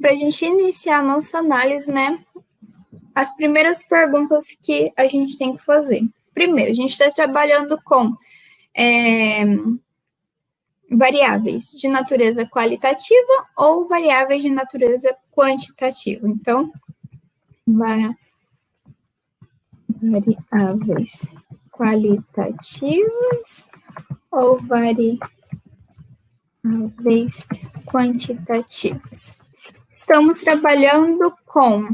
para a gente iniciar a nossa análise, né, as primeiras perguntas que a gente tem que fazer. Primeiro, a gente está trabalhando com variáveis de natureza qualitativa ou variáveis de natureza quantitativa. Então, variáveis qualitativas ou variáveis quantitativas. Estamos trabalhando com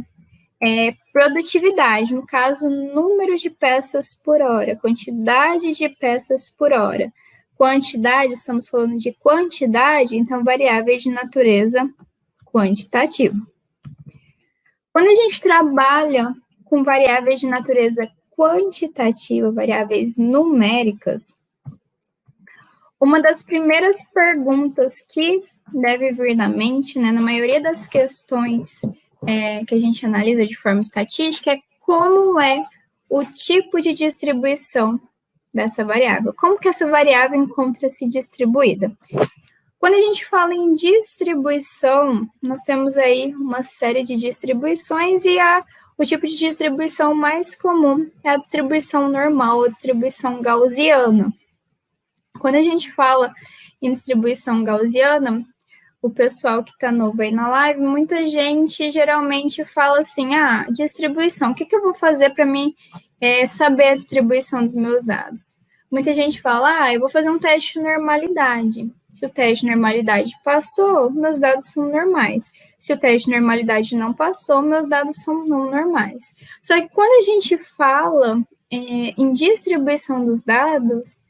produtividade, no caso, número de peças por hora, quantidade de peças por hora. Quantidade, estamos falando de quantidade, então variáveis de natureza quantitativa. Quando a gente trabalha com variáveis de natureza quantitativa, variáveis numéricas, uma das primeiras perguntas que deve vir na mente, né, na maioria das questões que a gente analisa de forma estatística, é como é o tipo de distribuição dessa variável. Como que essa variável encontra-se distribuída? Quando a gente fala em distribuição, nós temos aí uma série de distribuições e o tipo de distribuição mais comum é a distribuição normal, a distribuição gaussiana. Quando a gente fala em distribuição gaussiana, o pessoal que está novo aí na live, muita gente geralmente fala assim, distribuição, o que eu vou fazer para mim saber a distribuição dos meus dados? Muita gente fala, eu vou fazer um teste de normalidade. Se o teste de normalidade passou, meus dados são normais. Se o teste de normalidade não passou, meus dados são não normais. Só que quando a gente fala em distribuição dos dados,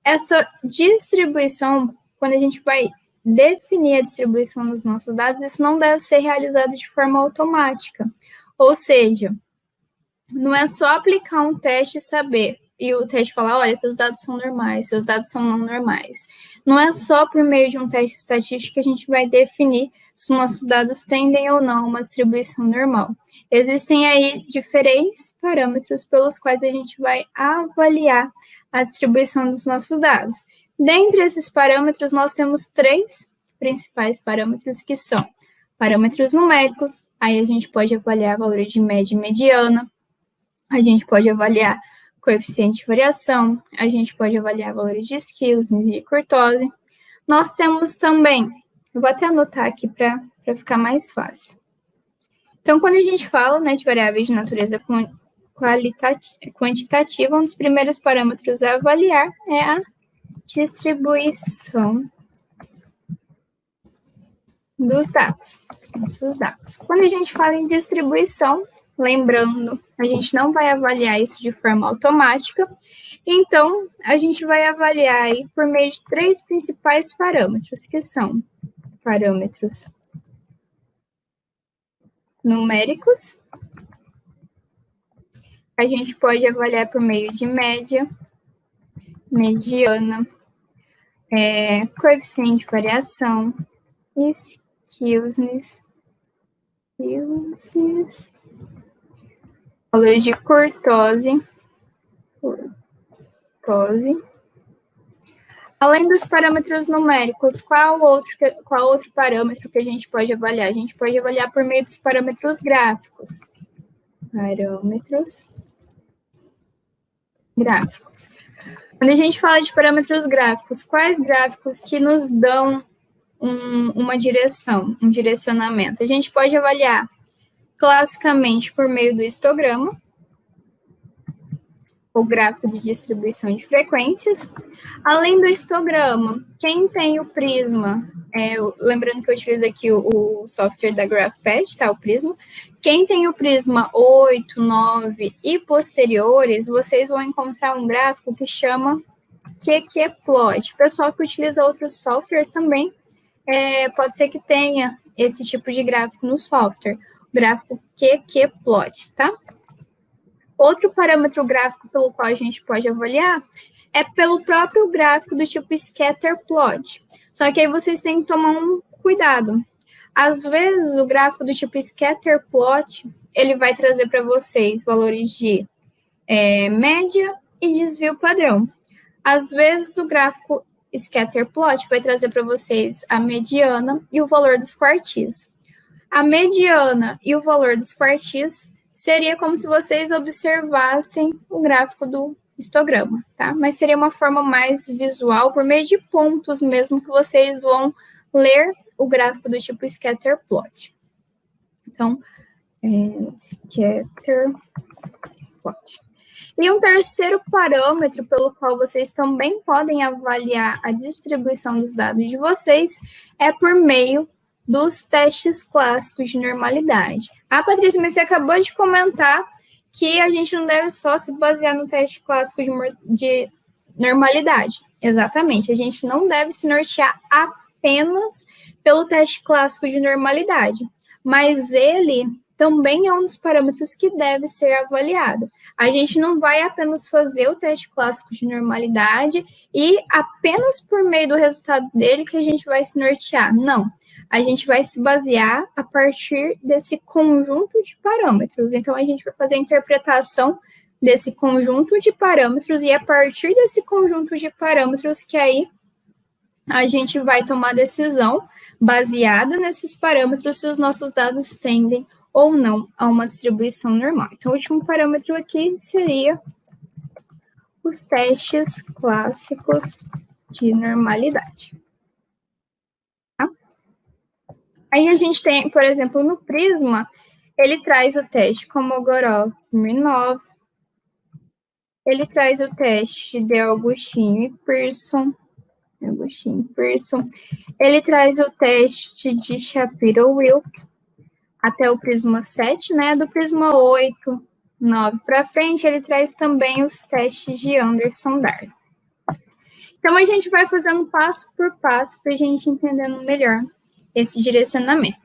essa distribuição, quando a gente vai definir a distribuição dos nossos dados, isso não deve ser realizado de forma automática. Ou seja, não é só aplicar um teste e saber, e o teste falar, olha, seus dados são normais, seus dados são não normais. Não é só por meio de um teste estatístico que a gente vai definir se os nossos dados tendem ou não a uma distribuição normal. Existem aí diferentes parâmetros pelos quais a gente vai avaliar a distribuição dos nossos dados. Dentre esses parâmetros, nós temos 3 principais parâmetros, que são parâmetros numéricos, aí a gente pode avaliar valores de média e mediana, a gente pode avaliar coeficiente de variação, a gente pode avaliar valores de Skills, de Kurtosis. Nós temos também, eu vou até anotar aqui para ficar mais fácil. Então, quando a gente fala, né, de variáveis de natureza quantitativa, um dos primeiros parâmetros a avaliar é a distribuição dos dados. Quando a gente fala em distribuição, lembrando, a gente não vai avaliar isso de forma automática, então a gente vai avaliar aí por meio de 3 principais parâmetros, que são parâmetros numéricos, a gente pode avaliar por meio de média, mediana, coeficiente de variação, Skills, valores de Kurtosis. Além dos parâmetros numéricos, qual outro parâmetro que a gente pode avaliar? A gente pode avaliar por meio dos parâmetros gráficos. Quando a gente fala de parâmetros gráficos, quais gráficos que nos dão uma direção, um direcionamento? A gente pode avaliar classicamente por meio do histograma, o gráfico de distribuição de frequências. Além do histograma, quem tem o Prisma, lembrando que eu utilizo aqui o software da GraphPad, tá? O Prisma. Quem tem o Prisma 8, 9 e posteriores, vocês vão encontrar um gráfico que chama QQplot. O pessoal que utiliza outros softwares também pode ser que tenha esse tipo de gráfico no software, o gráfico QQplot, tá? Outro parâmetro gráfico pelo qual a gente pode avaliar é pelo próprio gráfico do tipo Scatterplot. Só que aí vocês têm que tomar um cuidado. Às vezes, o gráfico do tipo Scatterplot, ele vai trazer para vocês valores de média e desvio padrão. Às vezes, o gráfico Scatterplot vai trazer para vocês a mediana e o valor dos quartis. A mediana e o valor dos quartis seria como se vocês observassem o gráfico do histograma, tá? Mas seria uma forma mais visual, por meio de pontos mesmo, que vocês vão ler o gráfico do tipo scatter plot. Então, scatter plot. E um terceiro parâmetro pelo qual vocês também podem avaliar a distribuição dos dados de vocês é por meio dos testes clássicos de normalidade. Patrícia, mas você acabou de comentar que a gente não deve só se basear no teste clássico de normalidade. Exatamente, a gente não deve se nortear apenas pelo teste clássico de normalidade, mas ele também é um dos parâmetros que deve ser avaliado. A gente não vai apenas fazer o teste clássico de normalidade e apenas por meio do resultado dele que a gente vai se nortear. Não. A gente vai se basear a partir desse conjunto de parâmetros. Então, a gente vai fazer a interpretação desse conjunto de parâmetros e a partir desse conjunto de parâmetros que aí a gente vai tomar decisão baseada nesses parâmetros se os nossos dados tendem ou não a uma distribuição normal. Então, o último parâmetro aqui seria os testes clássicos de normalidade. Tá? Aí a gente tem, por exemplo, no Prisma, ele traz o teste Kolmogorov-Smirnov, ele traz o teste de Augustin e Pearson, ele traz o teste de Shapiro-Wilk, até o Prisma 7, né? Do Prisma 8, 9 para frente, ele traz também os testes de Anderson-Darling. Então, a gente vai fazendo passo por passo para a gente entendendo melhor esse direcionamento.